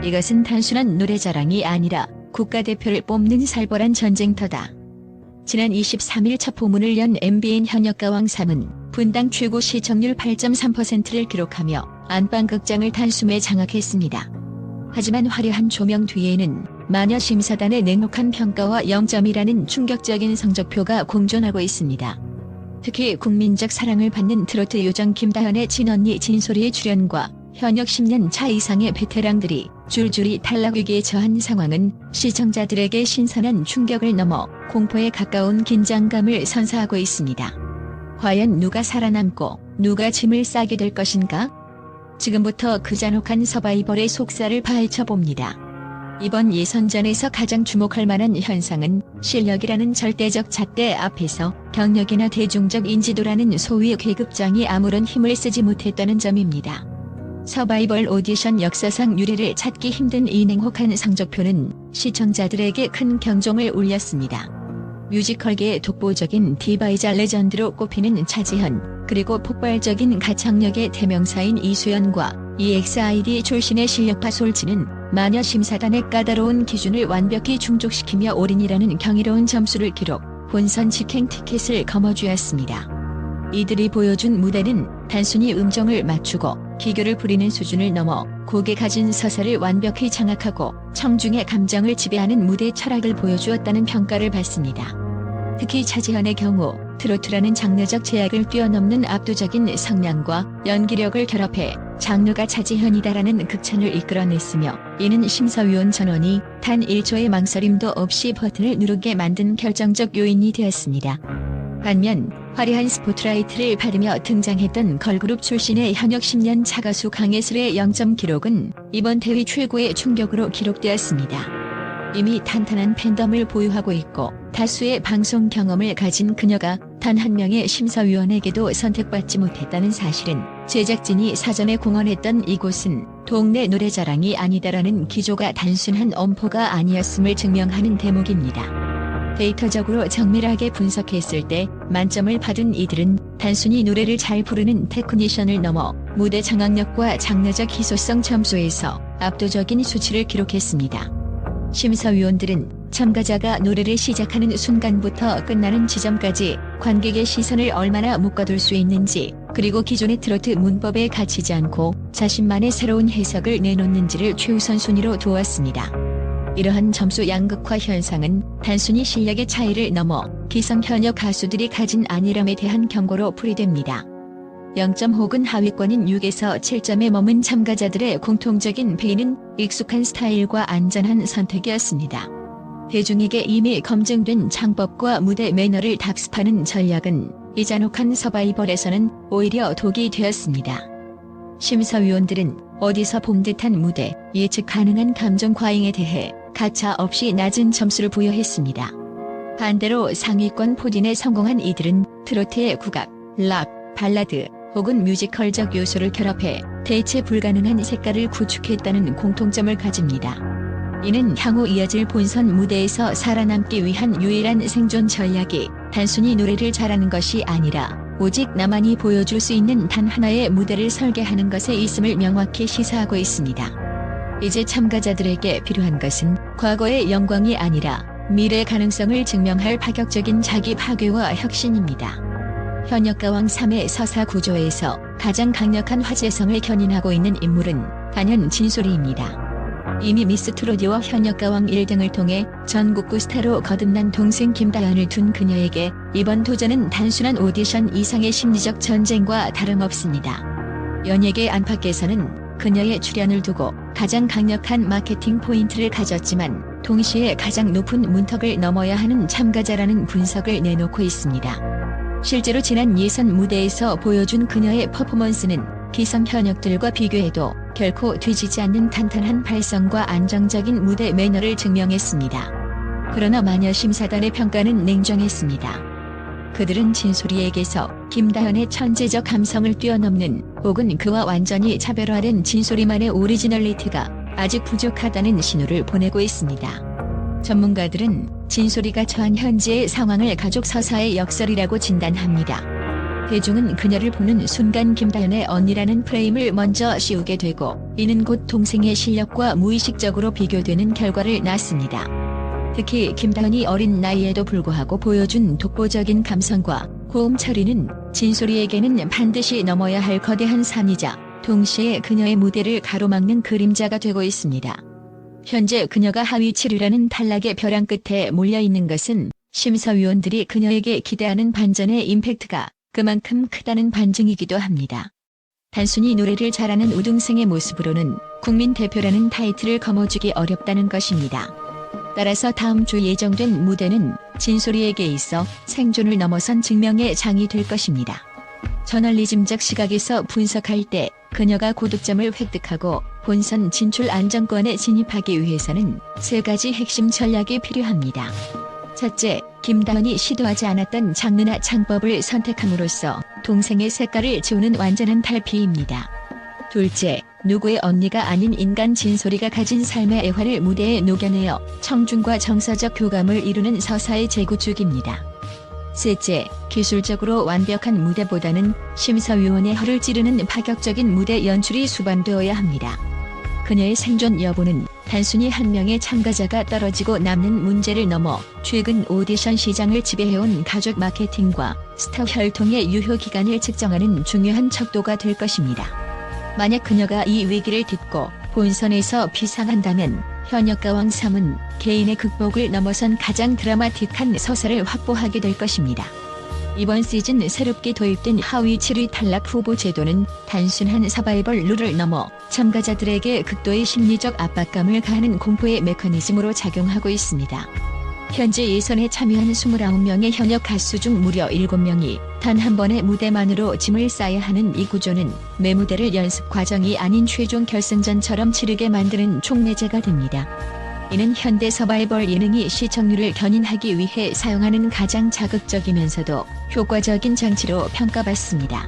이것은 단순한 노래자랑이 아니라 국가대표를 뽑는 살벌한 전쟁터다. 지난 23일 첫 포문을 연 MBN 현역가왕 3은 분당 최고 시청률 8.3%를 기록하며 안방극장을 단숨에 장악했습니다. 하지만 화려한 조명 뒤에는 마녀 심사단의 냉혹한 평가와 0점이라는 충격적인 성적표가 공존하고 있습니다. 특히 국민적 사랑을 받는 트로트 요정 김다현의 친언니 진솔이의 출연과 현역 10년 차 이상의 베테랑들이 줄줄이 탈락 위기에 처한 상황은 시청자들에게 신선한 충격을 넘어 공포에 가까운 긴장감을 선사하고 있습니다. 과연 누가 살아남고 누가 짐을 싸게 될 것인가? 지금부터 그 잔혹한 서바이벌의 속살을 파헤쳐봅니다. 이번 예선전에서 가장 주목할 만한 현상은 실력이라는 절대적 잣대 앞에서 경력이나 대중적 인지도라는 소위 계급장이 아무런 힘을 쓰지 못했다는 점입니다. 서바이벌 오디션 역사상 유례를 찾기 힘든 이 냉혹한 성적표는 시청자들에게 큰 경종을 울렸습니다. 뮤지컬계의 독보적인 디바이자 레전드로 꼽히는 차지현, 그리고 폭발적인 가창력의 대명사인 이수연과 EXID 출신의 실력파 솔지는 마녀 심사단의 까다로운 기준을 완벽히 충족시키며 올인이라는 경이로운 점수를 기록, 본선 직행 티켓을 거머쥐었습니다. 이들이 보여준 무대는 단순히 음정을 맞추고 기교를 부리는 수준을 넘어 곡에 가진 서사를 완벽히 장악하고 청중의 감정을 지배하는 무대 철학을 보여주었다는 평가를 받습니다. 특히 차지현의 경우 트로트라는 장르적 제약을 뛰어넘는 압도적인 성량과 연기력을 결합해 장르가 차지현이다라는 극찬을 이끌어냈으며, 이는 심사위원 전원이 단 1초의 망설임도 없이 버튼을 누르게 만든 결정적 요인이 되었습니다. 반면 화려한 스포트라이트를 받으며 등장했던 걸그룹 출신의 현역 10년 차 가수 강예슬의 0점 기록은 이번 대회 최고의 충격으로 기록되었습니다. 이미 탄탄한 팬덤을 보유하고 있고 다수의 방송 경험을 가진 그녀가 단 한 명의 심사위원에게도 선택받지 못했다는 사실은 제작진이 사전에 공언했던 이곳은 동네 노래자랑이 아니다라는 기조가 단순한 엄포가 아니었음을 증명하는 대목입니다. 데이터적으로 정밀하게 분석했을 때 만점을 받은 이들은 단순히 노래를 잘 부르는 테크니션을 넘어 무대 장악력과 장르적 희소성 점수에서 압도적인 수치를 기록했습니다. 심사위원들은 참가자가 노래를 시작하는 순간부터 끝나는 지점까지 관객의 시선을 얼마나 묶어둘 수 있는지, 그리고 기존의 트로트 문법에 갇히지 않고 자신만의 새로운 해석을 내놓는지를 최우선 순위로 두었습니다. 이러한 점수 양극화 현상은 단순히 실력의 차이를 넘어 기성 현역 가수들이 가진 안일함에 대한 경고로 풀이됩니다. 0점 혹은 하위권인 6에서 7점에 머문 참가자들의 공통적인 베이는 익숙한 스타일과 안전한 선택이었습니다. 대중에게 이미 검증된 창법과 무대 매너를 답습하는 전략은 이 잔혹한 서바이벌에서는 오히려 독이 되었습니다. 심사위원들은 어디서 본 듯한 무대, 예측 가능한 감정 과잉에 대해 가차 없이 낮은 점수를 부여했습니다. 반대로 상위권 포진에 성공한 이들은 트로트의 국악, 락, 발라드 혹은 뮤지컬적 요소를 결합해 대체 불가능한 색깔을 구축했다는 공통점을 가집니다. 이는 향후 이어질 본선 무대에서 살아남기 위한 유일한 생존 전략이 단순히 노래를 잘하는 것이 아니라 오직 나만이 보여줄 수 있는 단 하나의 무대를 설계하는 것에 있음을 명확히 시사하고 있습니다. 이제 참가자들에게 필요한 것은 과거의 영광이 아니라 미래 가능성을 증명할 파격적인 자기 파괴와 혁신입니다. 현역가왕 3의 서사 구조에서 가장 강력한 화제성을 견인하고 있는 인물은 단연 진솔이입니다. 이미 미스 트로트와 현역가왕 1등을 통해 전국구 스타로 거듭난 동생 김다현을 둔 그녀에게 이번 도전은 단순한 오디션 이상의 심리적 전쟁과 다름없습니다. 연예계 안팎에서는 그녀의 출연을 두고 가장 강력한 마케팅 포인트를 가졌지만 동시에 가장 높은 문턱을 넘어야 하는 참가자라는 분석을 내놓고 있습니다. 실제로 지난 예선 무대에서 보여준 그녀의 퍼포먼스는 기성 현역들과 비교해도 결코 뒤지지 않는 탄탄한 발성과 안정적인 무대 매너를 증명했습니다. 그러나 마녀 심사단의 평가는 냉정했습니다. 그들은 진솔이에게서 김다현의 천재적 감성을 뛰어넘는, 혹은 그와 완전히 차별화된 진솔이만의 오리지널리티가 아직 부족하다는 신호를 보내고 있습니다. 전문가들은 진솔이가 처한 현재의 상황을 가족 서사의 역설이라고 진단합니다. 대중은 그녀를 보는 순간 김다현의 언니라는 프레임을 먼저 씌우게 되고 이는 곧 동생의 실력과 무의식적으로 비교되는 결과를 낳습니다. 특히 김다현이 어린 나이에도 불구하고 보여준 독보적인 감성과 고음 처리는 진솔이에게는 반드시 넘어야 할 거대한 산이자 동시에 그녀의 무대를 가로막는 그림자가 되고 있습니다. 현재 그녀가 하위 7위라는 탈락의 벼랑 끝에 몰려있는 것은 심사위원들이 그녀에게 기대하는 반전의 임팩트가 그만큼 크다는 반증이기도 합니다. 단순히 노래를 잘하는 우등생의 모습으로는 국민 대표라는 타이틀을 거머쥐기 어렵다는 것입니다. 따라서 다음 주 예정된 무대는 진솔이에게 있어 생존을 넘어선 증명의 장이 될 것입니다. 저널리즘적 시각에서 분석할 때 그녀가 고득점을 획득하고 본선 진출 안정권에 진입하기 위해서는 세 가지 핵심 전략이 필요합니다. 첫째, 김다현이 시도하지 않았던 장르나 창법을 선택함으로써 동생의 색깔을 지우는 완전한 탈피입니다. 둘째, 누구의 언니가 아닌 인간 진솔이가 가진 삶의 애환을 무대에 녹여내어 청중과 정서적 교감을 이루는 서사의 재구축입니다. 셋째, 기술적으로 완벽한 무대보다는 심사위원의 허를 찌르는 파격적인 무대 연출이 수반되어야 합니다. 그녀의 생존 여부는 단순히 한 명의 참가자가 떨어지고 남는 문제를 넘어 최근 오디션 시장을 지배해온 가족 마케팅과 스타 혈통의 유효 기간을 측정하는 중요한 척도가 될 것입니다. 만약 그녀가 이 위기를 딛고 본선에서 비상한다면 현역가왕 3은 개인의 극복을 넘어선 가장 드라마틱한 서사를 확보하게 될 것입니다. 이번 시즌 새롭게 도입된 하위 7위 탈락 후보 제도는 단순한 서바이벌 룰을 넘어 참가자들에게 극도의 심리적 압박감을 가하는 공포의 메커니즘으로 작용하고 있습니다. 현재 예선에 참여한 29명의 현역 가수 중 무려 7명이 단 한 번의 무대만으로 짐을 싸야 하는 이 구조는 매 무대를 연습 과정이 아닌 최종 결승전처럼 치르게 만드는 촉매제가 됩니다. 이는 현대 서바이벌 예능이 시청률을 견인하기 위해 사용하는 가장 자극적이면서도 효과적인 장치로 평가받습니다.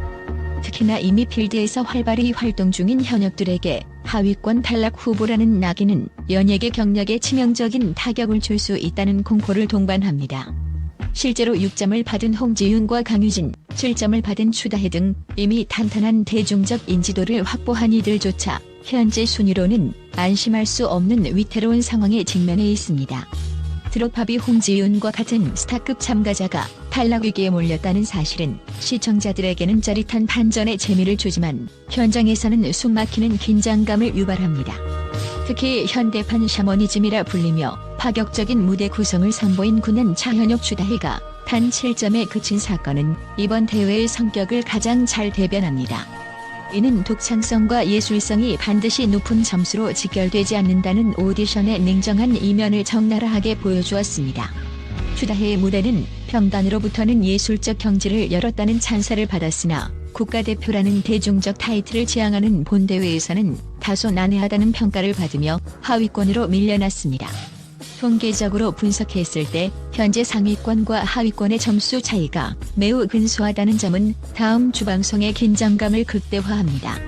특히나 이미 필드에서 활발히 활동 중인 현역들에게 하위권 탈락 후보라는 낙인은 연예계 경력에 치명적인 타격을 줄 수 있다는 공포를 동반합니다. 실제로 6점을 받은 홍지윤과 강유진, 7점을 받은 추다혜 등 이미 탄탄한 대중적 인지도를 확보한 이들조차 현재 순위로는 안심할 수 없는 위태로운 상황에 직면해 있습니다. 드롭팝이 홍지윤과 같은 스타급 참가자가 탈락 위기에 몰렸다는 사실은 시청자들에게는 짜릿한 반전의 재미를 주지만 현장에서는 숨막히는 긴장감을 유발합니다. 특히 현대판 샤머니즘이라 불리며 파격적인 무대 구성을 선보인 9년 차 현역 추다혜가 단 7점에 그친 사건은 이번 대회의 성격을 가장 잘 대변합니다. 이는 독창성과 예술성이 반드시 높은 점수로 직결되지 않는다는 오디션의 냉정한 이면을 적나라하게 보여주었습니다. 추다혜의 무대는 평단으로부터는 예술적 경지를 열었다는 찬사를 받았으나 국가대표라는 대중적 타이틀을 지향하는 본대회에서는 다소 난해하다는 평가를 받으며 하위권으로 밀려났습니다. 통계적으로 분석했을 때 현재 상위권과 하위권의 점수 차이가 매우 근소하다는 점은 다음 주 방송의 긴장감을 극대화합니다.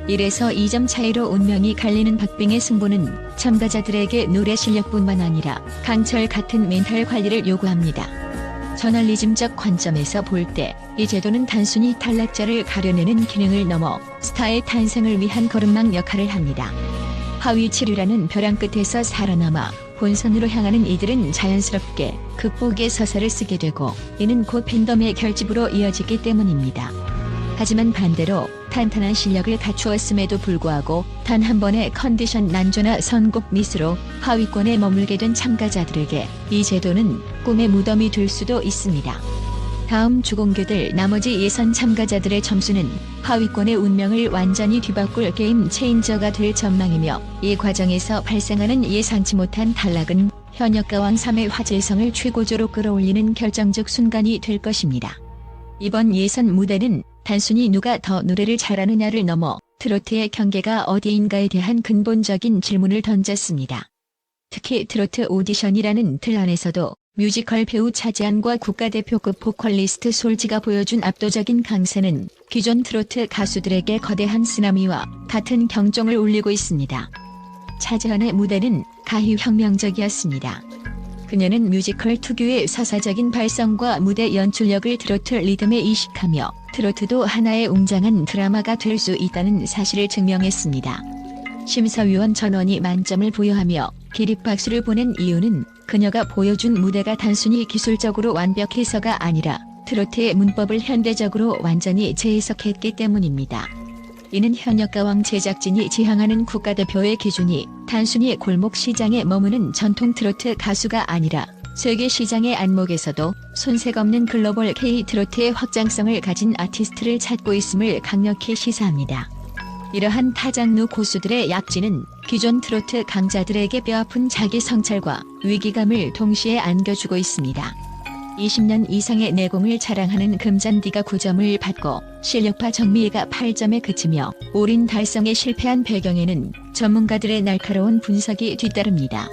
1에서 2점 차이로 운명이 갈리는 박빙의 승부는 참가자들에게 노래 실력뿐만 아니라 강철 같은 멘탈 관리를 요구합니다. 저널리즘적 관점에서 볼 때 이 제도는 단순히 탈락자를 가려내는 기능을 넘어 스타의 탄생을 위한 거름망 역할을 합니다. 하위 7위라는 벼랑 끝에서 살아남아 본선으로 향하는 이들은 자연스럽게 극복의 서사를 쓰게 되고 이는 곧 팬덤의 결집으로 이어지기 때문입니다. 하지만 반대로 탄탄한 실력을 갖추었음에도 불구하고 단 한 번의 컨디션 난조나 선곡 미스로 하위권에 머물게 된 참가자들에게 이 제도는 꿈의 무덤이 될 수도 있습니다. 다음 주 공개될 나머지 예선 참가자들의 점수는 하위권의 운명을 완전히 뒤바꿀 게임 체인저가 될 전망이며 이 과정에서 발생하는 예상치 못한 탈락은 현역가왕 3의 화제성을 최고조로 끌어올리는 결정적 순간이 될 것입니다. 이번 예선 무대는 단순히 누가 더 노래를 잘하느냐를 넘어 트로트의 경계가 어디인가에 대한 근본적인 질문을 던졌습니다. 특히 트로트 오디션이라는 틀 안에서도 뮤지컬 배우 차지한과 국가대표급 보컬리스트 솔지가 보여준 압도적인 강세는 기존 트로트 가수들에게 거대한 쓰나미와 같은 경종을 울리고 있습니다. 차지한의 무대는 가히 혁명적이었습니다. 그녀는 뮤지컬 특유의 서사적인 발성과 무대 연출력을 트로트 리듬에 이식하며 트로트도 하나의 웅장한 드라마가 될 수 있다는 사실을 증명했습니다. 심사위원 전원이 만점을 부여하며 기립박수를 보낸 이유는 그녀가 보여준 무대가 단순히 기술적으로 완벽해서가 아니라 트로트의 문법을 현대적으로 완전히 재해석했기 때문입니다. 이는 현역가왕 제작진이 지향하는 국가대표의 기준이 단순히 골목 시장에 머무는 전통 트로트 가수가 아니라 세계 시장의 안목에서도 손색 없는 글로벌 K-트로트의 확장성을 가진 아티스트를 찾고 있음을 강력히 시사합니다. 이러한 타장르 고수들의 약진은 기존 트로트 강자들에게 뼈아픈 자기 성찰과 위기감을 동시에 안겨주고 있습니다. 20년 이상의 내공을 자랑하는 금잔디가 9점을 받고 실력파 정미애가 8점에 그치며 올인 달성에 실패한 배경에는 전문가들의 날카로운 분석이 뒤따릅니다.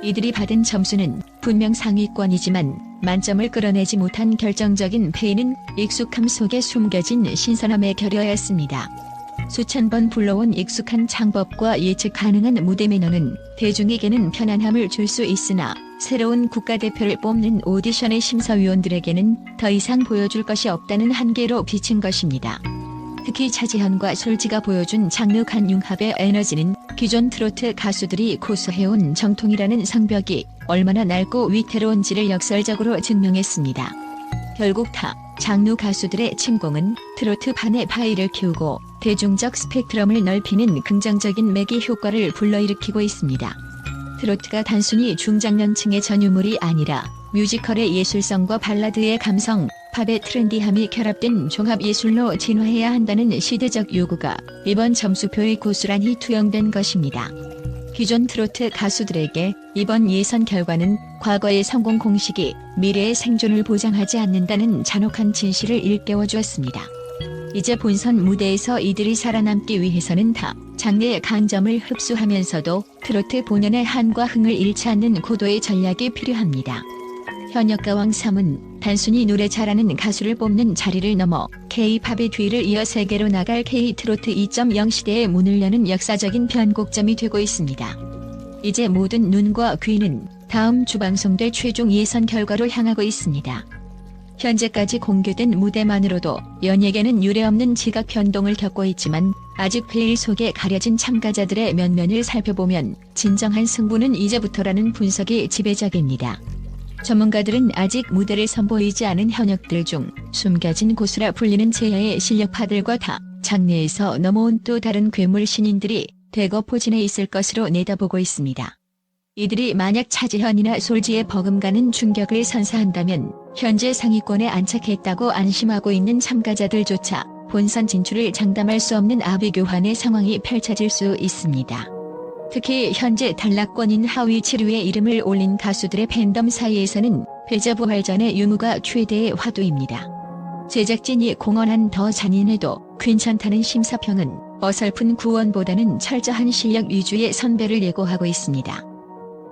이들이 받은 점수는 분명 상위권이지만 만점을 끌어내지 못한 결정적인 페이는 익숙함 속에 숨겨진 신선함의 결여였습니다. 수천 번 불러온 익숙한 창법과 예측 가능한 무대 매너는 대중에게는 편안함을 줄 수 있으나 새로운 국가대표를 뽑는 오디션의 심사위원들에게는 더 이상 보여줄 것이 없다는 한계로 비친 것입니다. 특히 차지현과 솔지가 보여준 장르 간 융합의 에너지는 기존 트로트 가수들이 고수해온 정통이라는 성벽이 얼마나 낡고 위태로운지를 역설적으로 증명했습니다. 결국 타 장르 가수들의 침공은 트로트판의 파이를 키우고 대중적 스펙트럼을 넓히는 긍정적인 매개 효과를 불러일으키고 있습니다. 트로트가 단순히 중장년층의 전유물이 아니라 뮤지컬의 예술성과 발라드의 감성, 팝의 트렌디함이 결합된 종합예술로 진화해야 한다는 시대적 요구가 이번 점수표의 고스란히 투영된 것입니다. 기존 트로트 가수들에게 이번 예선 결과는 과거의 성공 공식이 미래의 생존을 보장하지 않는다는 잔혹한 진실을 일깨워 주었습니다. 이제 본선 무대에서 이들이 살아남기 위해서는 타 장르의 강점을 흡수하면서도 트로트 본연의 한과 흥을 잃지 않는 고도의 전략이 필요합니다. 현역가왕 3은 단순히 노래 잘하는 가수를 뽑는 자리를 넘어 K-팝의 뒤를 이어 세계로 나갈 K-트로트 2.0 시대의 문을 여는 역사적인 변곡점이 되고 있습니다. 이제 모든 눈과 귀는 다음 주 방송될 최종 예선 결과로 향하고 있습니다. 현재까지 공개된 무대만으로도 연예계는 유례없는 지각 변동을 겪고 있지만 아직 베일 속에 가려진 참가자들의 면면을 살펴보면 진정한 승부는 이제부터라는 분석이 지배적입니다. 전문가들은 아직 무대를 선보이지 않은 현역들 중 숨겨진 고수라 불리는 제야의 실력파들과 타 장르에서 넘어온 또 다른 괴물 신인들이 대거 포진해 있을 것으로 내다보고 있습니다. 이들이 만약 차지현이나 솔지에 버금가는 충격을 선사한다면 현재 상위권에 안착했다고 안심하고 있는 참가자들조차 본선 진출을 장담할 수 없는 아비규환의 상황이 펼쳐질 수 있습니다. 특히 현재 탈락권인 하위 7위에 이름을 올린 가수들의 팬덤 사이에서는 패자부활전의 유무가 최대의 화두입니다. 제작진이 공언한 더 잔인해도 괜찮다는 심사평은 어설픈 구원보다는 철저한 실력 위주의 선배를 예고하고 있습니다.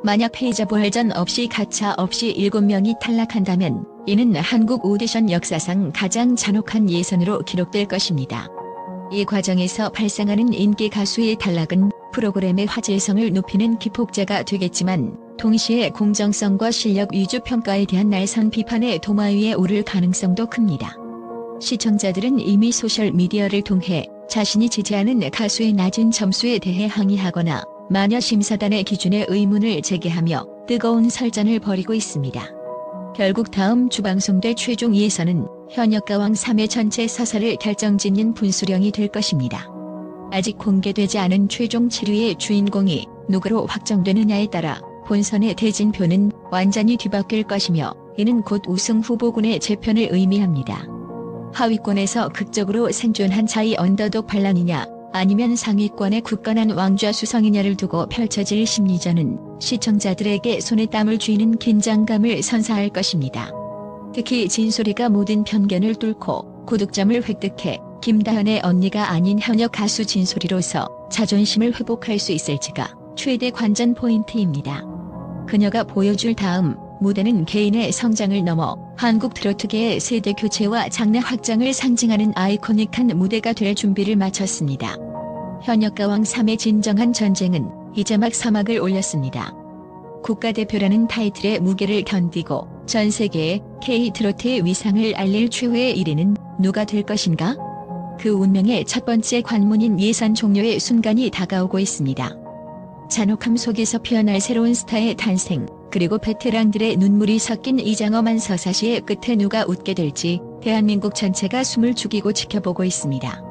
만약 패자부활전 없이 가차 없이 7명이 탈락한다면 이는 한국 오디션 역사상 가장 잔혹한 예선으로 기록될 것입니다. 이 과정에서 발생하는 인기 가수의 탈락은 프로그램의 화제성을 높이는 기폭제가 되겠지만 동시에 공정성과 실력 위주 평가에 대한 날선 비판의 도마 위에 오를 가능성도 큽니다. 시청자들은 이미 소셜미디어를 통해 자신이 지지하는 가수의 낮은 점수에 대해 항의하거나 마녀 심사단의 기준에 의문을 제기하며 뜨거운 설전을 벌이고 있습니다. 결국 다음 주 방송될 최종 예선은 현역가왕 3회 전체 서사를 결정짓는 분수령이 될 것입니다. 아직 공개되지 않은 최종 7위의 주인공이 누구로 확정되느냐에 따라 본선의 대진표는 완전히 뒤바뀔 것이며 이는 곧 우승 후보군의 재편을 의미합니다. 하위권에서 극적으로 생존한 자의 언더독 반란이냐 아니면 상위권에 굳건한 왕좌 수성이냐를 두고 펼쳐질 심리전은 시청자들에게 손에 땀을 쥐는 긴장감을 선사할 것입니다. 특히 진솔이가 모든 편견을 뚫고 고득점을 획득해 김다현의 언니가 아닌 현역 가수 진솔이로서 자존심을 회복할 수 있을지가 최대 관전 포인트입니다. 그녀가 보여줄 다음 무대는 개인의 성장을 넘어 한국 트로트계의 세대 교체와 장르 확장을 상징하는 아이코닉한 무대가 될 준비를 마쳤습니다. 현역가왕 3의 진정한 전쟁은 이제 막 서막을 올렸습니다. 국가대표라는 타이틀의 무게를 견디고 전 세계에 K-트로트의 위상을 알릴 최후의 1위는 누가 될 것인가? 그 운명의 첫 번째 관문인 예선 종료의 순간이 다가오고 있습니다. 잔혹함 속에서 피어날 새로운 스타의 탄생, 그리고 베테랑들의 눈물이 섞인 이 장엄한 서사시의 끝에 누가 웃게 될지 대한민국 전체가 숨을 죽이고 지켜보고 있습니다.